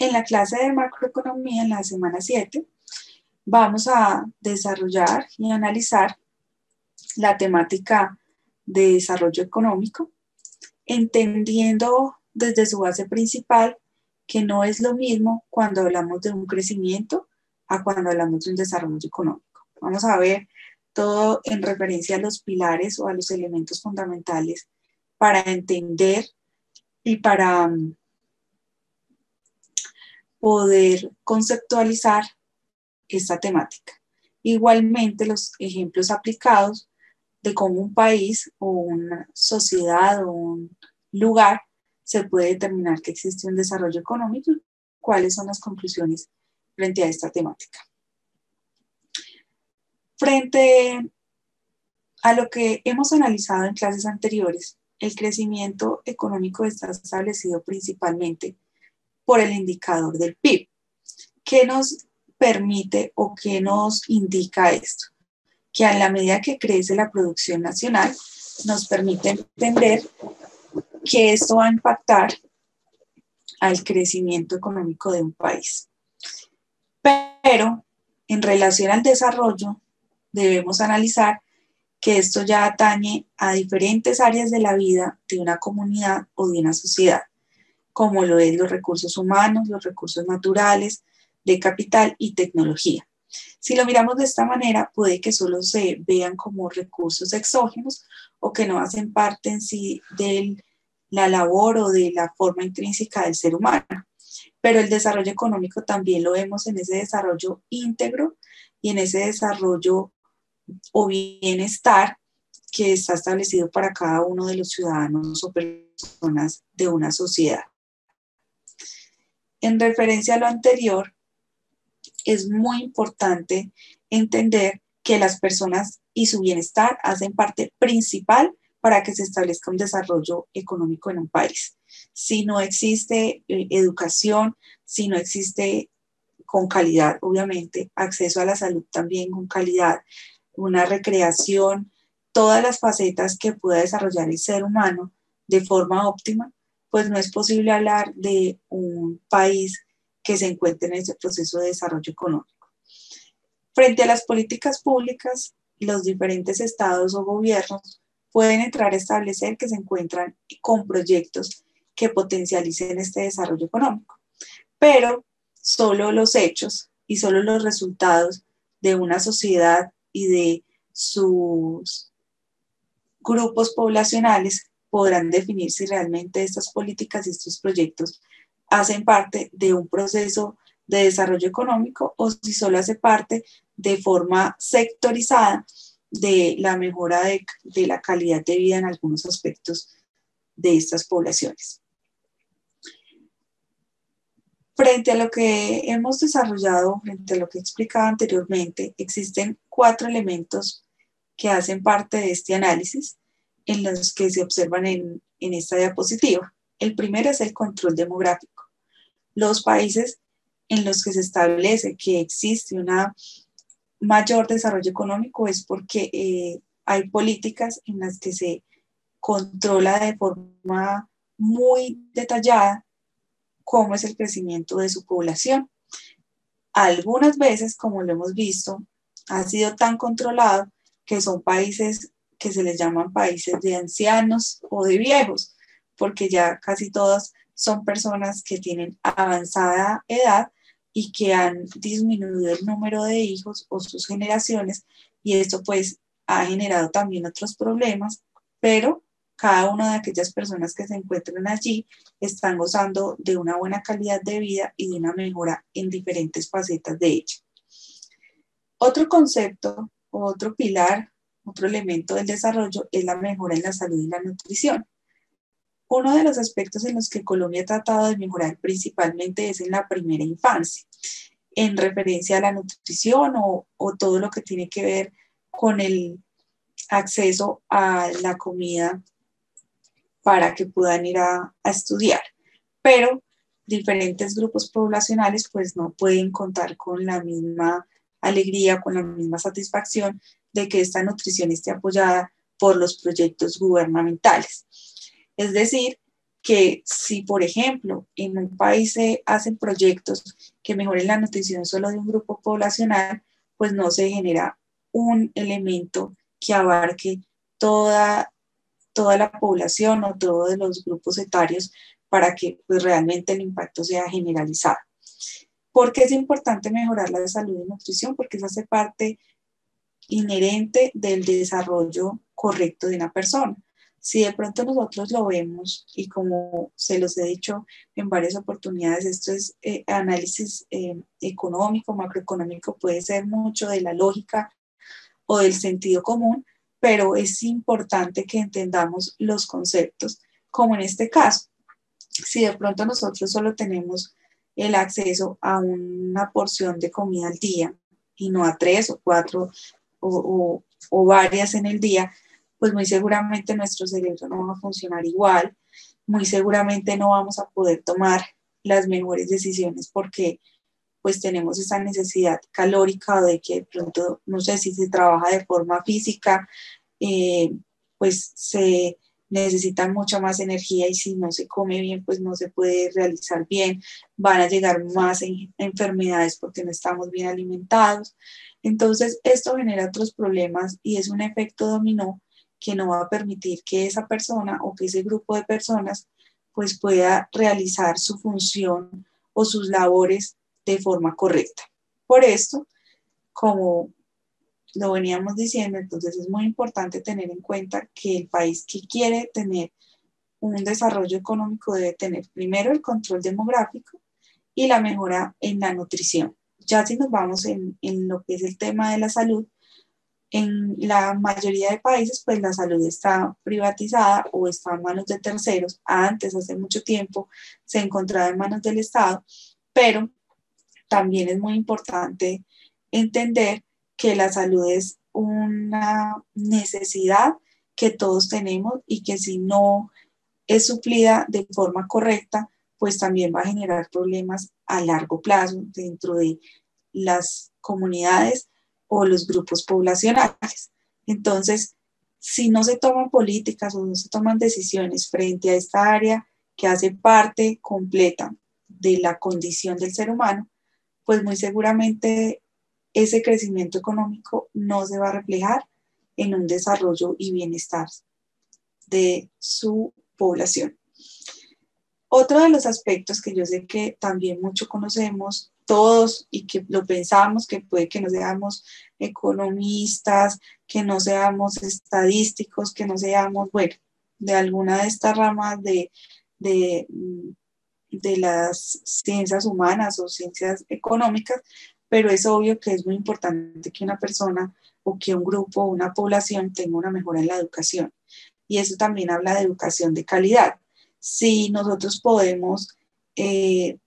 En la clase de macroeconomía, en la semana 7, vamos a desarrollar y analizar la temática de desarrollo económico, entendiendo desde su base principal que no es lo mismo cuando hablamos de un crecimiento a cuando hablamos de un desarrollo económico. Vamos a ver todo en referencia a los pilares o a los elementos fundamentales para entender y para poder conceptualizar esta temática. Igualmente, los ejemplos aplicados de cómo un país o una sociedad o un lugar se puede determinar que existe un desarrollo económico y cuáles son las conclusiones frente a esta temática. Frente a lo que hemos analizado en clases anteriores, el crecimiento económico está establecido principalmente por el indicador del PIB. ¿Qué nos permite o qué nos indica esto? Que a la medida que crece la producción nacional, nos permite entender que esto va a impactar al crecimiento económico de un país. Pero en relación al desarrollo, debemos analizar que esto ya atañe a diferentes áreas de la vida de una comunidad o de una sociedad, como lo es los recursos humanos, los recursos naturales, de capital y tecnología. Si lo miramos de esta manera, puede que solo se vean como recursos exógenos o que no hacen parte en sí de la labor o de la forma intrínseca del ser humano. Pero el desarrollo económico también lo vemos en ese desarrollo íntegro y en ese desarrollo o bienestar que está establecido para cada uno de los ciudadanos o personas de una sociedad. En referencia a lo anterior, es muy importante entender que las personas y su bienestar hacen parte principal para que se establezca un desarrollo económico en un país. Si no existe educación, si no existe con calidad, obviamente, acceso a la salud también con calidad, una recreación, todas las facetas que pueda desarrollar el ser humano de forma óptima, pues no es posible hablar de un país que se encuentre en ese proceso de desarrollo económico. Frente a las políticas públicas, los diferentes estados o gobiernos pueden entrar a establecer que se encuentran con proyectos que potencialicen este desarrollo económico, pero solo los hechos y solo los resultados de una sociedad y de sus grupos poblacionales podrán definir si realmente estas políticas y estos proyectos hacen parte de un proceso de desarrollo económico o si solo hace parte de forma sectorizada de la mejora de la calidad de vida en algunos aspectos de estas poblaciones. Frente a lo que hemos desarrollado, frente a lo que he explicado anteriormente, existen 4 elementos que hacen parte de este análisis en los que se observan en esta diapositiva. El primero es el control demográfico. Los países en los que se establece que existe un mayor desarrollo económico es porque hay políticas en las que se controla de forma muy detallada cómo es el crecimiento de su población. Algunas veces, como lo hemos visto, ha sido tan controlado que son países que se les llaman países de ancianos o de viejos, porque ya casi todas son personas que tienen avanzada edad y que han disminuido el número de hijos o sus generaciones, y esto pues ha generado también otros problemas, pero cada una de aquellas personas que se encuentran allí están gozando de una buena calidad de vida y de una mejora en diferentes facetas de ella. Otro concepto, otro pilar, otro elemento del desarrollo es la mejora en la salud y la nutrición. Uno de los aspectos en los que Colombia ha tratado de mejorar principalmente es en la primera infancia, en referencia a la nutrición o todo lo que tiene que ver con el acceso a la comida para que puedan ir a estudiar. Pero diferentes grupos poblacionales pues no pueden contar con la misma alegría, con la misma satisfacción de que esta nutrición esté apoyada por los proyectos gubernamentales. Es decir, que si, por ejemplo, en un país se hacen proyectos que mejoren la nutrición solo de un grupo poblacional, pues no se genera un elemento que abarque toda, toda la población o todos los grupos etarios para que pues, realmente el impacto sea generalizado. ¿Por qué es importante mejorar la salud y nutrición? Porque eso hace parte inherente del desarrollo correcto de una persona. Si de pronto nosotros lo vemos, y como se los he dicho en varias oportunidades, esto es análisis económico, macroeconómico, puede ser mucho de la lógica o del sentido común, pero es importante que entendamos los conceptos, como en este caso. Si de pronto nosotros solo tenemos el acceso a una porción de comida al día y no a 3 o 4 o varias en el día, pues muy seguramente nuestro cerebro no va a funcionar igual, muy seguramente no vamos a poder tomar las mejores decisiones porque pues tenemos esa necesidad calórica o de que de pronto, no sé si se trabaja de forma física, eh, pues se necesita mucha más energía y si no se come bien, pues no se puede realizar bien, van a llegar más enfermedades porque no estamos bien alimentados. Entonces, esto genera otros problemas y es un efecto dominó que no va a permitir que esa persona o que ese grupo de personas pues pueda realizar su función o sus labores de forma correcta. Por esto, como lo veníamos diciendo, entonces es muy importante tener en cuenta que el país que quiere tener un desarrollo económico debe tener primero el control demográfico y la mejora en la nutrición. Ya si nos vamos en lo que es el tema de la salud, en la mayoría de países, pues la salud está privatizada o está en manos de terceros. Antes, hace mucho tiempo, se encontraba en manos del Estado, pero también es muy importante entender que la salud es una necesidad que todos tenemos y que si no es suplida de forma correcta, pues también va a generar problemas a largo plazo dentro de las comunidades o los grupos poblacionales. Entonces, si no se toman políticas o no se toman decisiones frente a esta área que hace parte completa de la condición del ser humano, pues muy seguramente ese crecimiento económico no se va a reflejar en un desarrollo y bienestar de su población. Otro de los aspectos que yo sé que también mucho conocemos todos y que lo pensamos, que puede que no seamos economistas, que no seamos estadísticos, que no seamos, bueno, de alguna de estas ramas de, de las ciencias humanas o ciencias económicas, pero es obvio que es muy importante que una persona o que un grupo o una población tenga una mejora en la educación. Y eso también habla de educación de calidad. Si nosotros podemos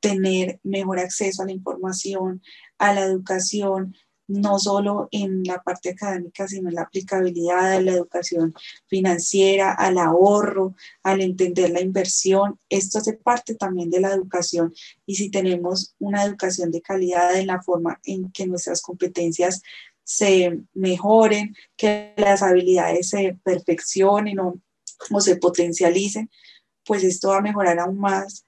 tener mejor acceso a la información, a la educación, no solo en la parte académica, sino en la aplicabilidad de la educación financiera, al ahorro, al entender la inversión. Esto hace parte también de la educación y si tenemos una educación de calidad en la forma en que nuestras competencias se mejoren, que las habilidades se perfeccionen o se potencialicen, pues esto va a mejorar aún más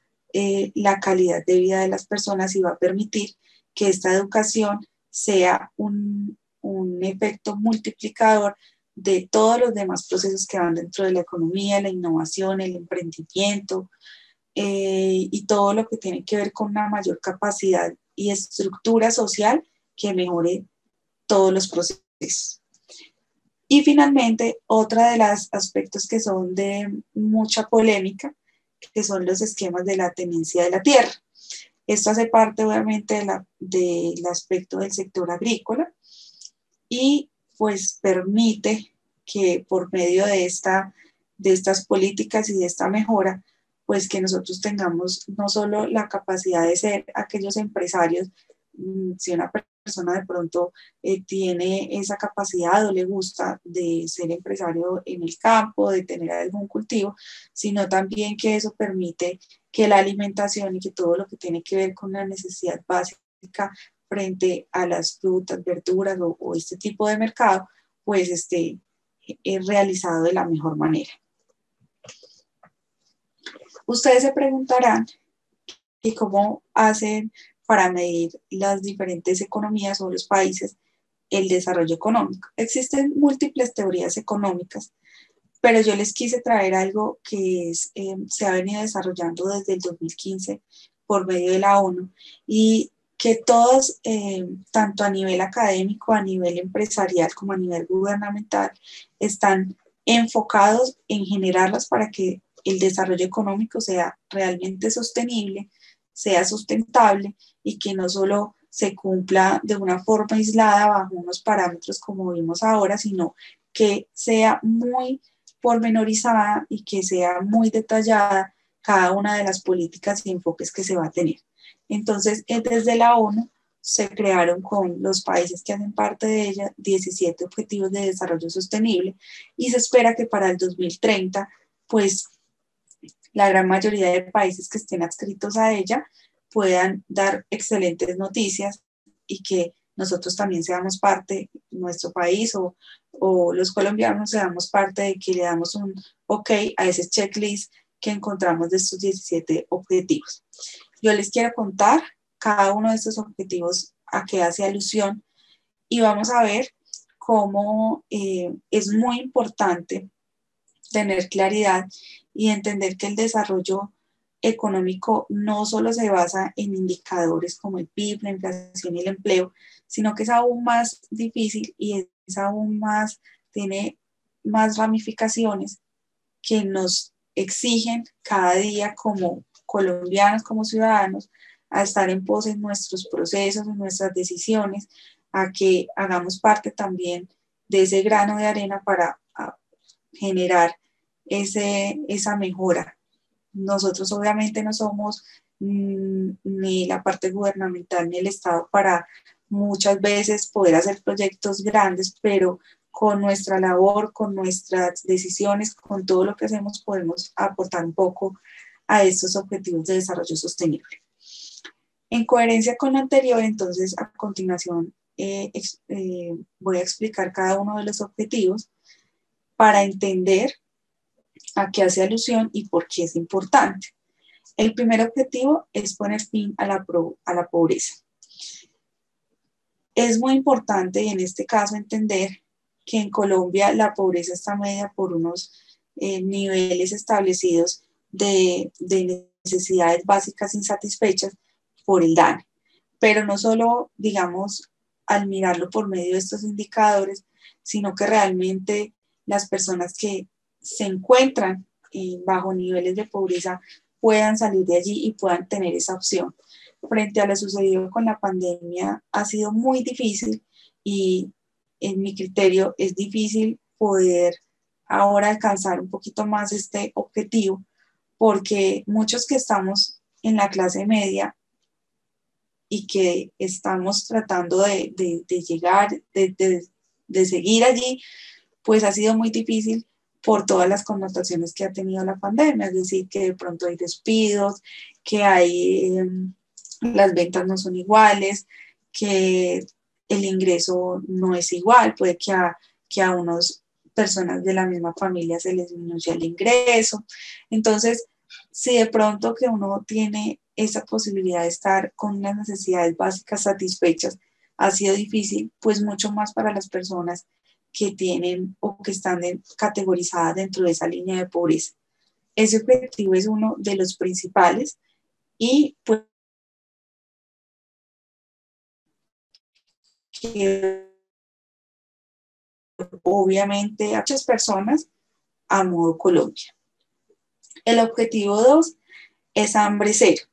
la calidad de vida de las personas y va a permitir que esta educación sea un efecto multiplicador de todos los demás procesos que van dentro de la economía, la innovación, el emprendimiento y todo lo que tiene que ver con una mayor capacidad y estructura social que mejore todos los procesos. Y finalmente, otra de los aspectos que son de mucha polémica, que son los esquemas de la tenencia de la tierra. Esto hace parte obviamente del aspecto del sector agrícola y pues permite que por medio de estas políticas y de esta mejora, pues que nosotros tengamos no solo la capacidad de ser aquellos empresarios, si una persona de pronto tiene esa capacidad o le gusta de ser empresario en el campo, de tener algún cultivo, sino también que eso permite que la alimentación y que todo lo que tiene que ver con la necesidad básica frente a las frutas, verduras o este tipo de mercado, pues esté realizado de la mejor manera. Ustedes se preguntarán ¿y cómo hacen para medir las diferentes economías o los países el desarrollo económico? Existen múltiples teorías económicas, pero yo les quise traer algo que se ha venido desarrollando desde el 2015 por medio de la ONU y que todos, tanto a nivel académico, a nivel empresarial como a nivel gubernamental, están enfocados en generarlas para que el desarrollo económico sea realmente sostenible, sea sustentable y que no solo se cumpla de una forma aislada bajo unos parámetros como vimos ahora, sino que sea muy pormenorizada y que sea muy detallada cada una de las políticas y enfoques que se va a tener. Entonces, desde la ONU se crearon con los países que hacen parte de ella 17 objetivos de desarrollo sostenible y se espera que para el 2030, pues la gran mayoría de países que estén adscritos a ella puedan dar excelentes noticias y que nosotros también seamos parte, nuestro país o los colombianos seamos parte de que le damos un ok a ese checklist que encontramos de estos 17 objetivos. Yo les quiero contar cada uno de estos objetivos a qué hace alusión y vamos a ver cómo es muy importante tener claridad y entender que el desarrollo económico no solo se basa en indicadores como el PIB, la inflación y el empleo, sino que es aún más difícil y es aún más, tiene más ramificaciones que nos exigen cada día como colombianos, como ciudadanos, a estar en pos en nuestros procesos, en nuestras decisiones, a que hagamos parte también de ese grano de arena para generar esa mejora. Nosotros obviamente no somos ni la parte gubernamental ni el Estado para muchas veces poder hacer proyectos grandes, pero con nuestra labor, con nuestras decisiones, con todo lo que hacemos, podemos aportar un poco a estos objetivos de desarrollo sostenible. En coherencia con lo anterior, entonces, a continuación voy a explicar cada uno de los objetivos para entender a qué hace alusión y por qué es importante. El primer objetivo es poner fin a la pobreza. Es muy importante en este caso entender que en Colombia la pobreza está medida por unos niveles establecidos de necesidades básicas insatisfechas por el DANE. Pero no solo, digamos, al mirarlo por medio de estos indicadores, sino que realmente las personas que se encuentran bajo niveles de pobreza puedan salir de allí y puedan tener esa opción. Frente a lo sucedido con la pandemia, ha sido muy difícil y en mi criterio es difícil poder ahora alcanzar un poquito más este objetivo porque muchos que estamos en la clase media y que estamos tratando de llegar, de seguir allí, pues ha sido muy difícil por todas las connotaciones que ha tenido la pandemia, es decir, que de pronto hay despidos, que hay, las ventas no son iguales, que el ingreso no es igual, puede que a unas personas de la misma familia se les disminuya el ingreso. Entonces, si de pronto que uno tiene esa posibilidad de estar con unas necesidades básicas satisfechas, ha sido difícil, pues mucho más para las personas que tienen o que están categorizadas dentro de esa línea de pobreza. Ese objetivo es uno de los principales y pues que obviamente a muchas personas a modo Colombia. El objetivo 2 es hambre cero.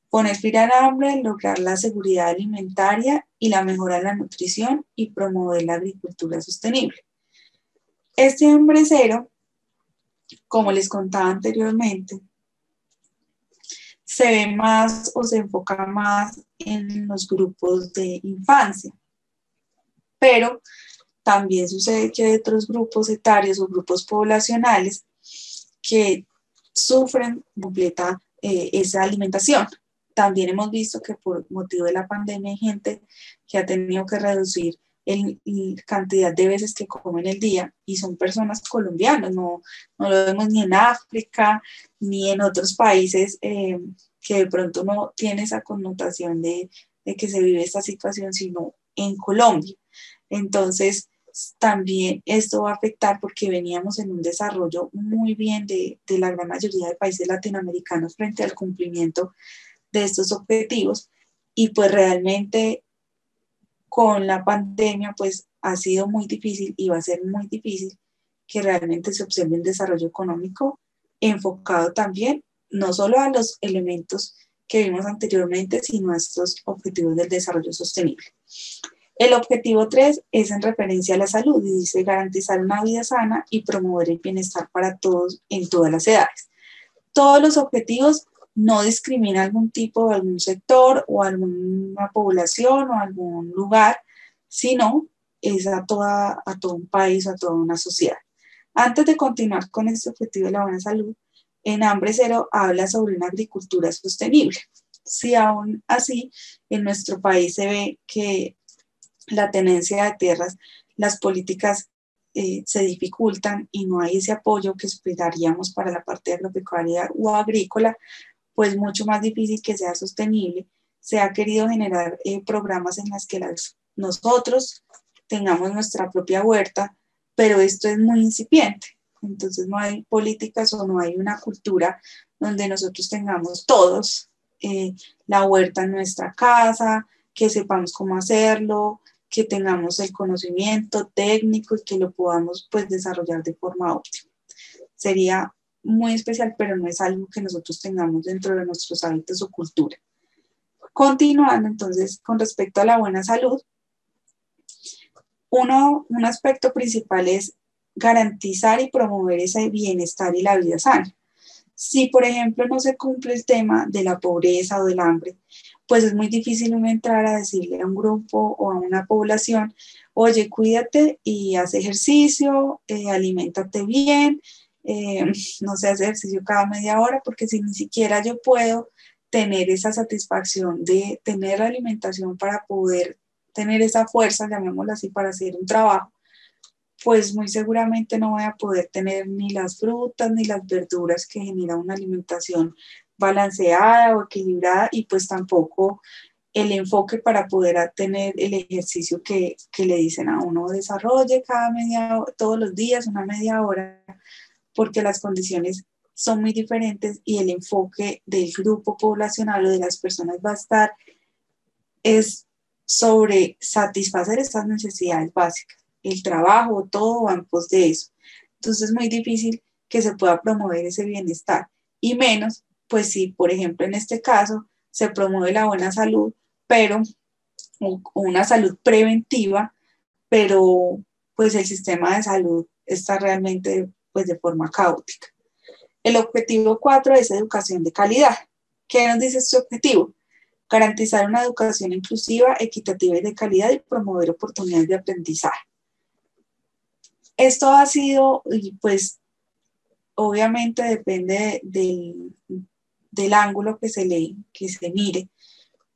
Poner fin al hambre, lograr la seguridad alimentaria y la mejora de la nutrición y promover la agricultura sostenible. Este hambre cero, como les contaba anteriormente, se ve más o se enfoca más en los grupos de infancia, pero también sucede que hay otros grupos etarios o grupos poblacionales que sufren completa esa alimentación. También hemos visto que por motivo de la pandemia hay gente que ha tenido que reducir la cantidad de veces que comen el día y son personas colombianas, no lo vemos ni en África ni en otros países que de pronto no tiene esa connotación de que se vive esta situación, sino en Colombia. Entonces, también esto va a afectar porque veníamos en un desarrollo muy bien de la gran mayoría de países latinoamericanos frente al cumplimiento de estos objetivos y pues realmente con la pandemia pues ha sido muy difícil y va a ser muy difícil que realmente se observe un desarrollo económico enfocado también no solo a los elementos que vimos anteriormente, sino a estos objetivos del desarrollo sostenible. El objetivo 3 es en referencia a la salud y dice garantizar una vida sana y promover el bienestar para todos en todas las edades. Todos los objetivos no discriminan algún tipo, algún sector o alguna población o algún lugar, sino es a todo un país o a toda una sociedad. Antes de continuar con este objetivo de la buena salud, en Hambre Cero habla sobre una agricultura sostenible. Si aún así en nuestro país se ve que la tenencia de tierras, las políticas se dificultan y no hay ese apoyo que esperaríamos para la parte agropecuaria o agrícola, pues mucho más difícil que sea sostenible. Se ha querido generar programas en los que nosotros tengamos nuestra propia huerta, pero esto es muy incipiente. Entonces no hay políticas o no hay una cultura donde nosotros tengamos todos la huerta en nuestra casa, que sepamos cómo hacerlo, que tengamos el conocimiento técnico y que lo podamos pues desarrollar de forma óptima. Sería muy especial, pero no es algo que nosotros tengamos dentro de nuestros hábitos o cultura. Continuando entonces con respecto a la buena salud, un aspecto principal es garantizar y promover ese bienestar y la vida sana. Si, por ejemplo, no se cumple el tema de la pobreza o del hambre, pues es muy difícil uno entrar a decirle a un grupo o a una población, oye, cuídate y haz ejercicio, aliméntate bien, no sé, hacer ejercicio cada media hora, porque si ni siquiera yo puedo tener esa satisfacción de tener la alimentación para poder tener esa fuerza, llamémosla así, para hacer un trabajo, pues muy seguramente no voy a poder tener ni las frutas ni las verduras que genera una alimentación balanceada o equilibrada y pues tampoco el enfoque para poder tener el ejercicio que le dicen a uno desarrolle cada media hora, todos los días una media hora, porque las condiciones son muy diferentes y el enfoque del grupo poblacional o de las personas va a estar es sobre satisfacer estas necesidades básicas. El trabajo, todo va en pos de eso. Entonces es muy difícil que se pueda promover ese bienestar y menos, pues si por ejemplo en este caso se promueve la buena salud, pero una salud preventiva, pero pues el sistema de salud está realmente pues de forma caótica. El objetivo 4 es educación de calidad. ¿Qué nos dice este objetivo? Garantizar una educación inclusiva, equitativa y de calidad y promover oportunidades de aprendizaje. Esto ha sido, pues, obviamente depende del ángulo que se mire,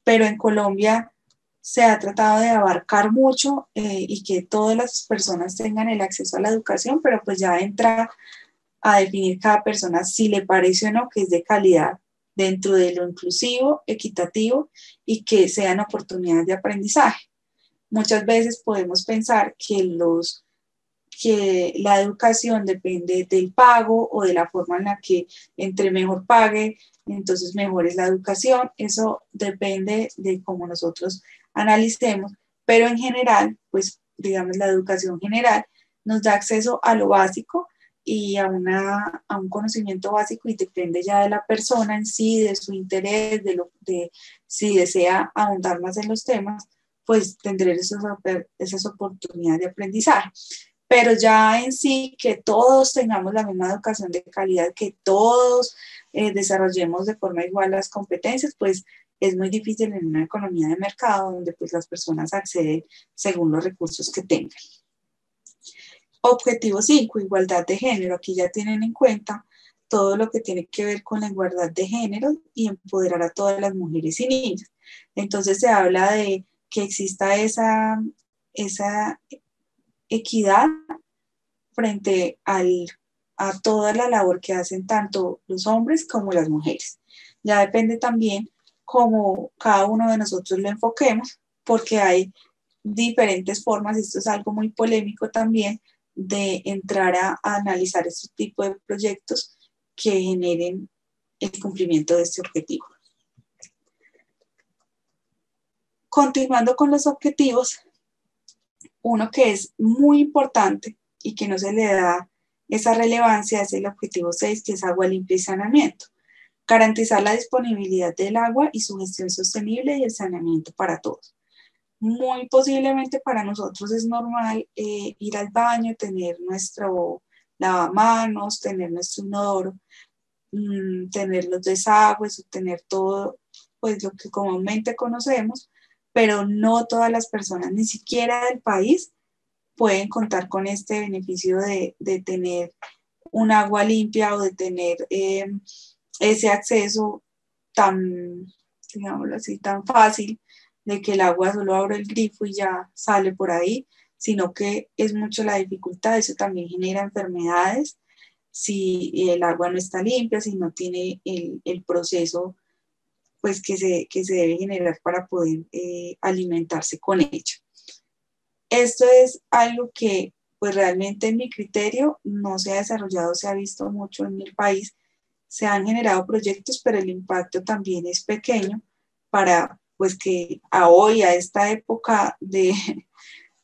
pero en Colombia se ha tratado de abarcar mucho y que todas las personas tengan el acceso a la educación, pero pues ya entra a definir cada persona si le parece o no que es de calidad dentro de lo inclusivo, equitativo y que sean oportunidades de aprendizaje. Muchas veces podemos pensar que la educación depende del pago o de la forma en la que entre mejor pague, entonces mejor es la educación. Eso depende de cómo nosotros analicemos, pero en general, pues digamos la educación general nos da acceso a lo básico y a un conocimiento básico y depende ya de la persona en sí, de su interés, de si desea ahondar más en los temas, pues tendré esas oportunidades de aprendizaje. Pero ya en sí, que todos tengamos la misma educación de calidad, que todos desarrollemos de forma igual las competencias, pues es muy difícil en una economía de mercado donde pues las personas acceden según los recursos que tengan. Objetivo 5, igualdad de género. Aquí ya tienen en cuenta todo lo que tiene que ver con la igualdad de género y empoderar a todas las mujeres y niñas. Entonces se habla de que exista esa esa equidad frente a toda la labor que hacen tanto los hombres como las mujeres. Ya depende también cómo cada uno de nosotros lo enfoquemos, porque hay diferentes formas, esto es algo muy polémico también, de entrar a analizar este tipo de proyectos que generen el cumplimiento de este objetivo. Continuando con los objetivos, uno que es muy importante y que no se le da esa relevancia es el objetivo 6, que es agua limpia y saneamiento. Garantizar la disponibilidad del agua y su gestión sostenible y el saneamiento para todos. Muy posiblemente para nosotros es normal ir al baño, tener nuestro lavamanos, tener nuestro inodoro, tener los desagües, tener todo pues lo que comúnmente conocemos, pero no todas las personas, ni siquiera del país, pueden contar con este beneficio de tener un agua limpia o de tener ese acceso tan, digámoslo así, tan fácil de que el agua solo abre el grifo y ya sale por ahí, sino que es mucho la dificultad, eso también genera enfermedades si el agua no está limpia, si no tiene el proceso pues que se debe generar para poder alimentarse con ella. Esto es algo que pues realmente en mi criterio no se ha desarrollado, se ha visto mucho en el país, se han generado proyectos, pero el impacto también es pequeño para pues que a hoy, a esta época de,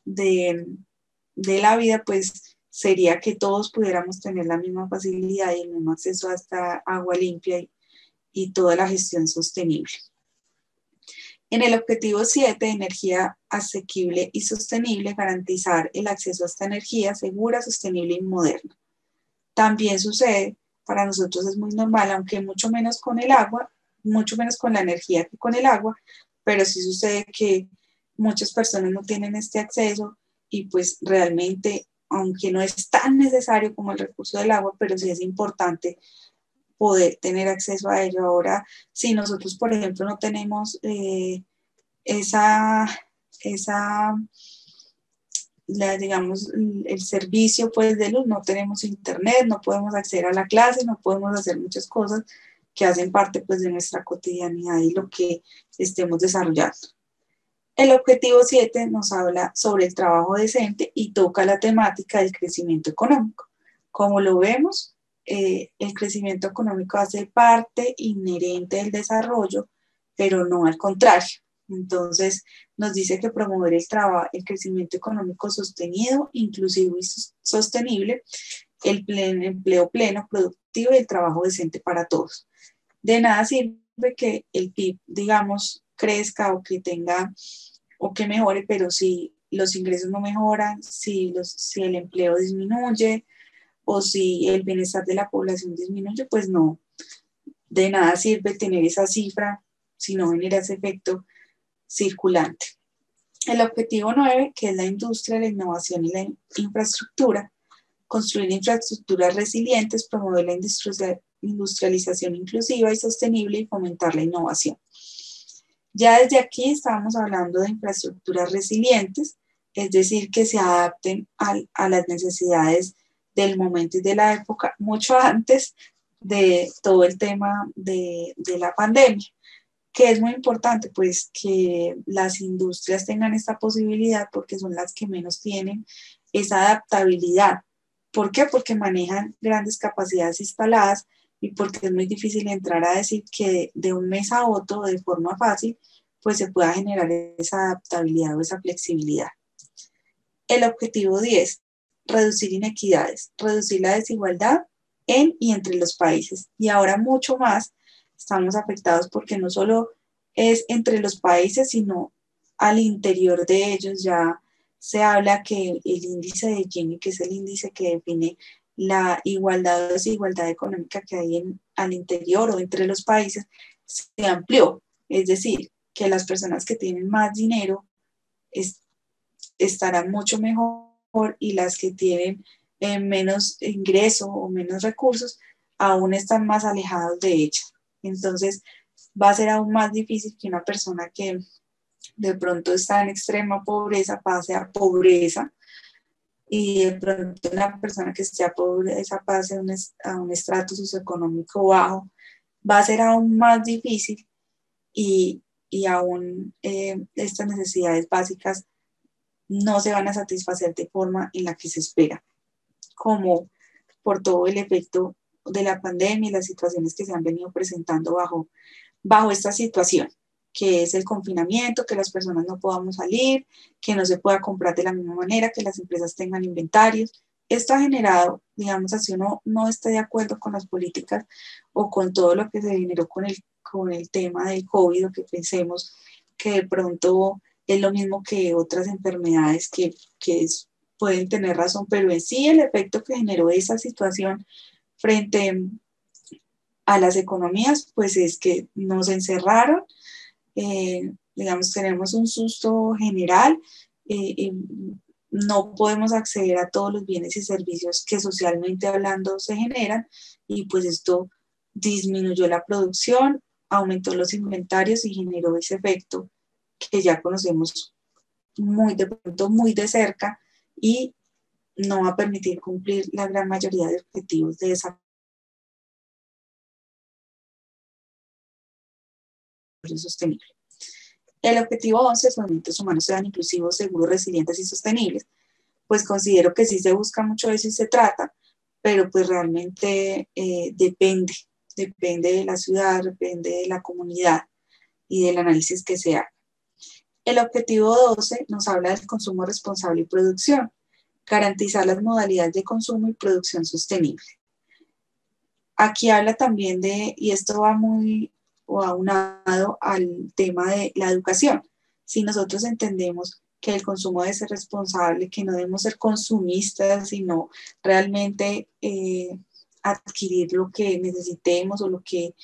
de la vida, pues sería que todos pudiéramos tener la misma facilidad y el mismo acceso a esta agua limpia y toda la gestión sostenible. En el objetivo 7, energía asequible y sostenible, garantizar el acceso a esta energía segura, sostenible y moderna. También sucede, para nosotros es muy normal, aunque mucho menos con el agua, mucho menos con la energía que con el agua, pero sí sucede que muchas personas no tienen este acceso y pues realmente, aunque no es tan necesario como el recurso del agua, pero sí es importante poder tener acceso a ello. Ahora, si nosotros, por ejemplo, no tenemos esa digamos, el servicio pues de luz, no tenemos internet, no podemos acceder a la clase, no podemos hacer muchas cosas que hacen parte pues de nuestra cotidianidad y lo que estemos desarrollando. El objetivo 7 nos habla sobre el trabajo decente y toca la temática del crecimiento económico. Como lo vemos, el crecimiento económico hace parte inherente del desarrollo, pero no al contrario. Entonces, nos dice que promover el crecimiento económico sostenido, inclusivo y sostenible, el empleo pleno, productivo y el trabajo decente para todos. De nada sirve que el PIB, digamos, crezca o que tenga o que mejore, pero si los ingresos no mejoran, si el empleo disminuye o si el bienestar de la población disminuye, pues no, de nada sirve tener esa cifra si no genera ese efecto circulante. El objetivo 9, que es la industria, la innovación y la infraestructura, construir infraestructuras resilientes, promover la industrialización inclusiva y sostenible y fomentar la innovación. Ya desde aquí estábamos hablando de infraestructuras resilientes, es decir, que se adapten a las necesidades del momento y de la época, mucho antes de todo el tema de la pandemia, que es muy importante, pues que las industrias tengan esta posibilidad porque son las que menos tienen esa adaptabilidad. ¿Por qué? Porque manejan grandes capacidades instaladas y porque es muy difícil entrar a decir que de un mes a otro, de forma fácil, pues se pueda generar esa adaptabilidad o esa flexibilidad. El objetivo 10, reducir inequidades, reducir la desigualdad en y entre los países. Y ahora mucho más estamos afectados porque no solo es entre los países, sino al interior de ellos. Ya se habla que el índice de Gini, que es el índice que define la igualdad o desigualdad económica que hay al interior o entre los países, se amplió. Es decir, que las personas que tienen más dinero estarán mucho mejor y las que tienen menos ingreso o menos recursos aún están más alejados de ella. Entonces va a ser aún más difícil que una persona que de pronto está en extrema pobreza pase a pobreza, y de pronto una persona que esté a pobreza pase a un estrato socioeconómico bajo, va a ser aún más difícil y, y aún estas necesidades básicas no se van a satisfacer de forma en la que se espera, como por todo el efecto de la pandemia y las situaciones que se han venido presentando bajo esta situación, que es el confinamiento, que las personas no podamos salir, que no se pueda comprar de la misma manera, que las empresas tengan inventarios. Esto ha generado, digamos, así uno no esté de acuerdo con las políticas o con todo lo que se generó con el tema del COVID, o que pensemos que de pronto es lo mismo que otras enfermedades pueden tener razón, pero en sí el efecto que generó esa situación frente a las economías, pues es que nos encerraron, digamos, tenemos un susto general, no podemos acceder a todos los bienes y servicios que socialmente hablando se generan, y pues esto disminuyó la producción, aumentó los inventarios y generó ese efecto que ya conocemos muy de pronto, muy de cerca, y no va a permitir cumplir la gran mayoría de objetivos de desarrollo sostenible. El objetivo 11 es que los movimientos humanos sean inclusivos, seguros, resilientes y sostenibles. Pues considero que sí se busca mucho eso y se trata, pero pues realmente depende de la ciudad, depende de la comunidad y del análisis que se haga. El objetivo 12 nos habla del consumo responsable y producción, garantizar las modalidades de consumo y producción sostenible. Aquí habla también y esto va muy o aunado al tema de la educación. Si nosotros entendemos que el consumo debe ser responsable, que no debemos ser consumistas, sino realmente adquirir lo que necesitemos o lo que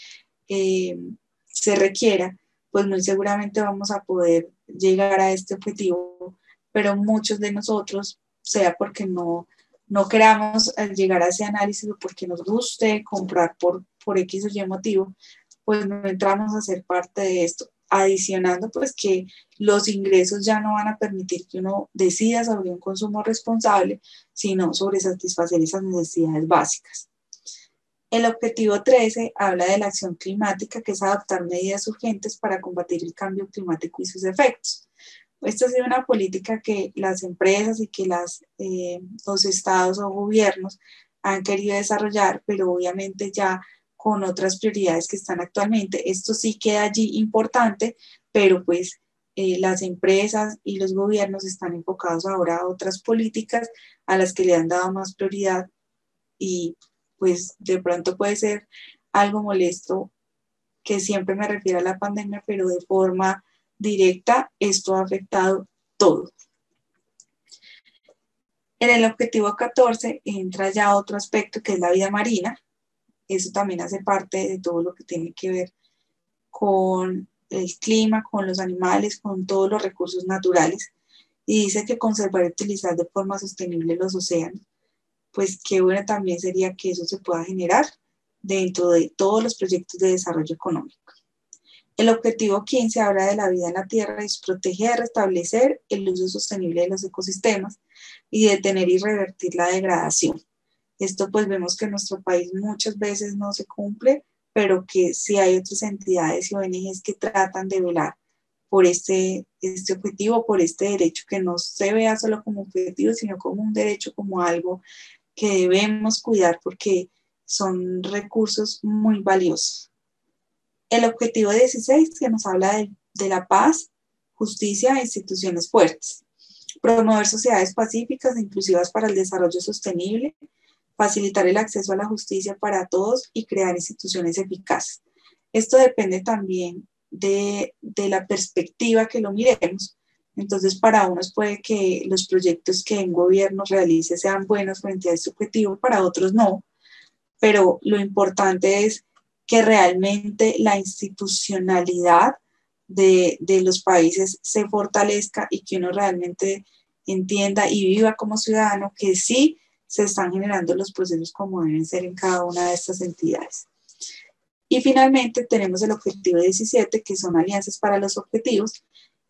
se requiera, pues muy seguramente vamos a poder llegar a este objetivo, pero muchos de nosotros, sea porque no queramos llegar a ese análisis o porque nos guste comprar por X o Y motivo, pues no entramos a ser parte de esto, adicionando pues que los ingresos ya no van a permitir que uno decida sobre un consumo responsable, sino sobre satisfacer esas necesidades básicas. El objetivo 13 habla de la acción climática, que es adoptar medidas urgentes para combatir el cambio climático y sus efectos. Esta ha sido una política que las empresas y que los estados o gobiernos han querido desarrollar, pero obviamente ya con otras prioridades que están actualmente. Esto sí queda allí importante, pero pues las empresas y los gobiernos están enfocados ahora a otras políticas a las que le han dado más prioridad, y pues de pronto puede ser algo molesto que siempre me refiero a la pandemia, pero de forma directa esto ha afectado todo. En el objetivo 14 entra ya otro aspecto que es la vida marina. Eso también hace parte de todo lo que tiene que ver con el clima, con los animales, con todos los recursos naturales. Y dice que conservar y utilizar de forma sostenible los océanos. Pues qué bueno también sería que eso se pueda generar dentro de todos los proyectos de desarrollo económico. El objetivo 15 habla de la vida en la tierra y es proteger, restablecer el uso sostenible de los ecosistemas y detener y revertir la degradación. Esto pues vemos que en nuestro país muchas veces no se cumple, pero que sí hay otras entidades y ONGs que tratan de velar por este objetivo, por este derecho, que no se vea solo como objetivo, sino como un derecho, como algo que debemos cuidar porque son recursos muy valiosos. El objetivo 16, que nos habla de la paz, justicia e instituciones fuertes. Promover sociedades pacíficas e inclusivas para el desarrollo sostenible, facilitar el acceso a la justicia para todos y crear instituciones eficaces. Esto depende también de la perspectiva que lo miremos. Entonces, para unos puede que los proyectos que un gobierno realice sean buenos frente a este objetivo, para otros no, pero lo importante es que realmente la institucionalidad de los países se fortalezca y que uno realmente entienda y viva como ciudadano que sí se están generando los procesos como deben ser en cada una de estas entidades. Y finalmente tenemos el objetivo 17, que son alianzas para los objetivos,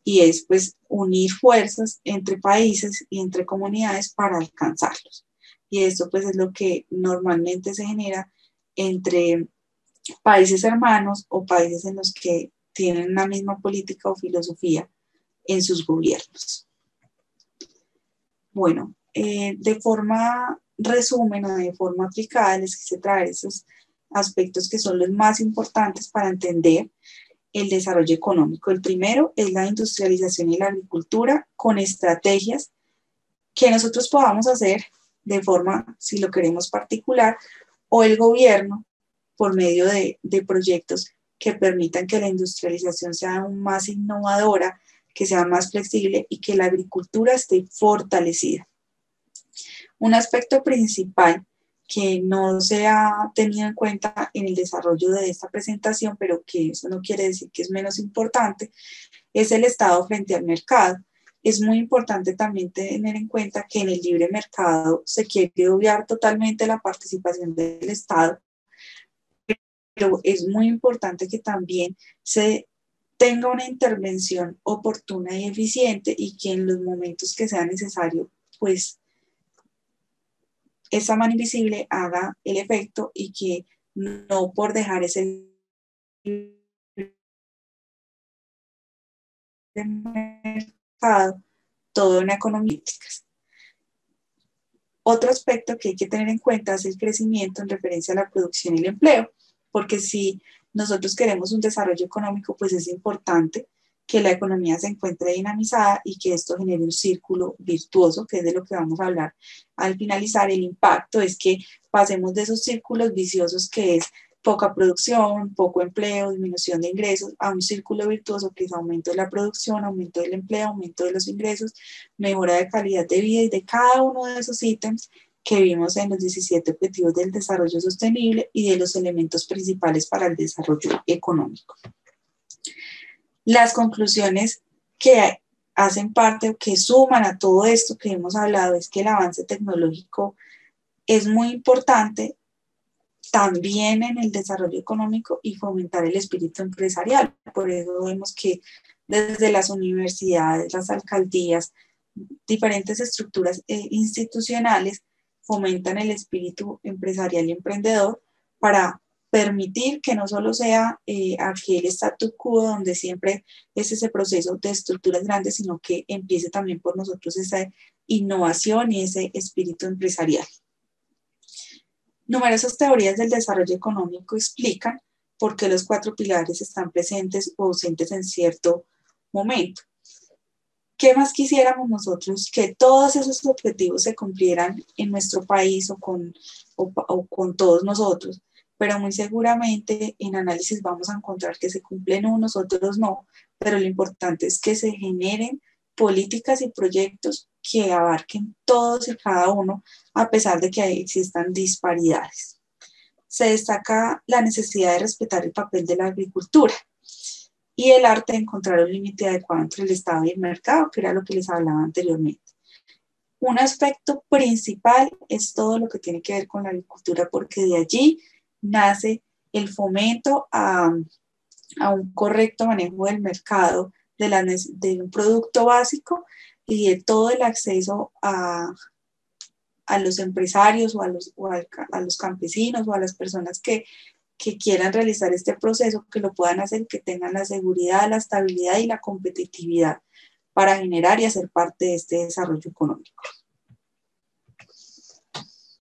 y es pues unir fuerzas entre países y entre comunidades para alcanzarlos. Y esto pues es lo que normalmente se genera entre países hermanos o países en los que tienen una misma política o filosofía en sus gobiernos. Bueno, de forma resumen o de forma aplicada les quise traer esos aspectos que son los más importantes para entender el desarrollo económico. El primero es la industrialización y la agricultura con estrategias que nosotros podamos hacer de forma, si lo queremos particular, o el gobierno por medio de proyectos que permitan que la industrialización sea aún más innovadora, que sea más flexible y que la agricultura esté fortalecida. Un aspecto principal que no se ha tenido en cuenta en el desarrollo de esta presentación, pero que eso no quiere decir que es menos importante, es el Estado frente al mercado. Es muy importante también tener en cuenta que en el libre mercado se quiere obviar totalmente la participación del Estado, pero es muy importante que también se tenga una intervención oportuna y eficiente y que en los momentos que sea necesario, pues esa mano invisible haga el efecto y que no por dejar ese mercado toda una economía. Otro aspecto que hay que tener en cuenta es el crecimiento en referencia a la producción y el empleo, porque si nosotros queremos un desarrollo económico, pues es importante que la economía se encuentre dinamizada y que esto genere un círculo virtuoso, que es de lo que vamos a hablar al finalizar. El impacto es que pasemos de esos círculos viciosos que es poca producción, poco empleo, disminución de ingresos, a un círculo virtuoso que es aumento de la producción, aumento del empleo, aumento de los ingresos, mejora de calidad de vida y de cada uno de esos ítems que vimos en los 17 Objetivos del Desarrollo Sostenible y de los elementos principales para el desarrollo económico. Las conclusiones que hacen parte o que suman a todo esto que hemos hablado es que el avance tecnológico es muy importante también en el desarrollo económico y fomentar el espíritu empresarial. Por eso vemos que desde las universidades, las alcaldías, diferentes estructuras institucionales fomentan el espíritu empresarial y emprendedor para permitir que no solo sea aquel statu quo donde siempre es ese proceso de estructuras grandes, sino que empiece también por nosotros esa innovación y ese espíritu empresarial. Numerosas teorías del desarrollo económico explican por qué los 4 pilares están presentes o ausentes en cierto momento. ¿Qué más quisiéramos nosotros? Que todos esos objetivos se cumplieran en nuestro país o con todos nosotros, pero muy seguramente en análisis vamos a encontrar que se cumplen unos, otros no, pero lo importante es que se generen políticas y proyectos que abarquen todos y cada uno, a pesar de que existan disparidades. Se destaca la necesidad de respetar el papel de la agricultura y el arte de encontrar un límite adecuado entre el Estado y el mercado, que era lo que les hablaba anteriormente. Un aspecto principal es todo lo que tiene que ver con la agricultura, porque de allí nace el fomento a un correcto manejo del mercado, de un producto básico y de todo el acceso a los empresarios o a los campesinos o a las personas que quieran realizar este proceso, que lo puedan hacer, que tengan la seguridad, la estabilidad y la competitividad para generar y hacer parte de este desarrollo económico.